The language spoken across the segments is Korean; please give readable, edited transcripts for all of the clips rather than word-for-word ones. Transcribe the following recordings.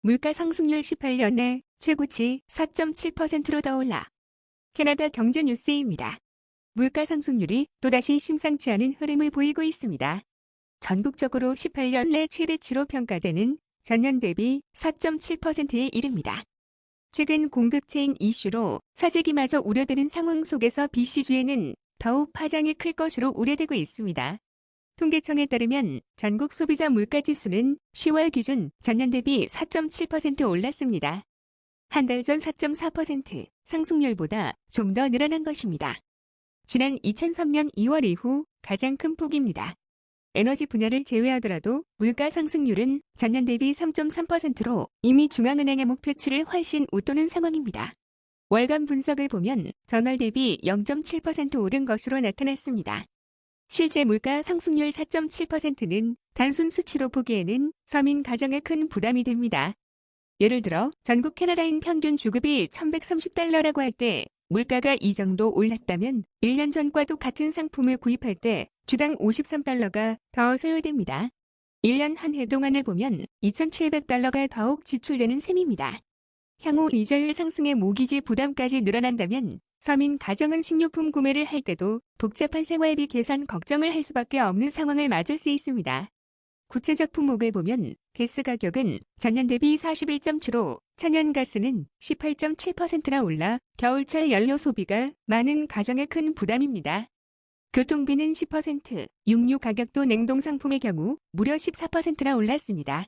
물가 상승률 18년에 최고치 4.7%로 더 올라. 캐나다 경제뉴스입니다. 물가 상승률이 또다시 심상치 않은 흐름을 보이고 있습니다. 전국적으로 18년 내 최대치로 평가되는 전년 대비 4.7%에 이릅니다. 최근 공급체인 이슈로 사재기마저 우려되는 상황 속에서 BC주에는 더욱 파장이 클 것으로 우려되고 있습니다. 통계청에 따르면 전국 소비자 물가지수는 10월 기준 전년 대비 4.7% 올랐습니다. 한 달 전 4.4% 상승률보다 좀 더 늘어난 것입니다. 지난 2003년 2월 이후 가장 큰 폭입니다. 에너지 분야를 제외하더라도 물가 상승률은 전년 대비 3.3%로 이미 중앙은행의 목표치를 훨씬 웃도는 상황입니다. 월간 분석을 보면 전월 대비 0.7% 오른 것으로 나타났습니다. 실제 물가 상승률 4.7%는 단순 수치로 보기에는 서민 가정에 큰 부담이 됩니다. 예를 들어 전국 캐나다인 평균 주급이 $1,130라고 할 때 물가가 이 정도 올랐다면 1년 전과도 같은 상품을 구입할 때 주당 $53가 더 소요됩니다. 1년 한 해 동안을 보면 $2,700가 더욱 지출되는 셈입니다. 향후 이자율 상승의 모기지 부담까지 늘어난다면 서민 가정은 식료품 구매를 할 때도 복잡한 생활비 계산 걱정을 할 수밖에 없는 상황을 맞을 수 있습니다. 구체적 품목을 보면 가스 가격은 전년 대비 41.7%, 천연가스는 18.7%나 올라 겨울철 연료 소비가 많은 가정에 큰 부담입니다. 교통비는 10%, 육류 가격도 냉동 상품의 경우 무려 14%나 올랐습니다.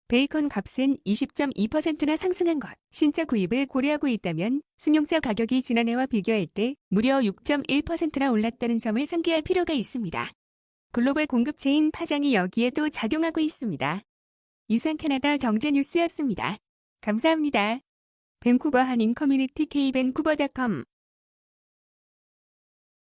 베이컨 값은 20.2%나 상승한 것. 신차 구입을 고려하고 있다면 승용차 가격이 지난해와 비교할 때 무려 6.1%나 올랐다는 점을 상기할 필요가 있습니다. 글로벌 공급체인 파장이 여기에도 작용하고 있습니다. 이상 캐나다 경제뉴스였습니다. 감사합니다. 밴쿠버 한인 커뮤니티 k밴쿠버.com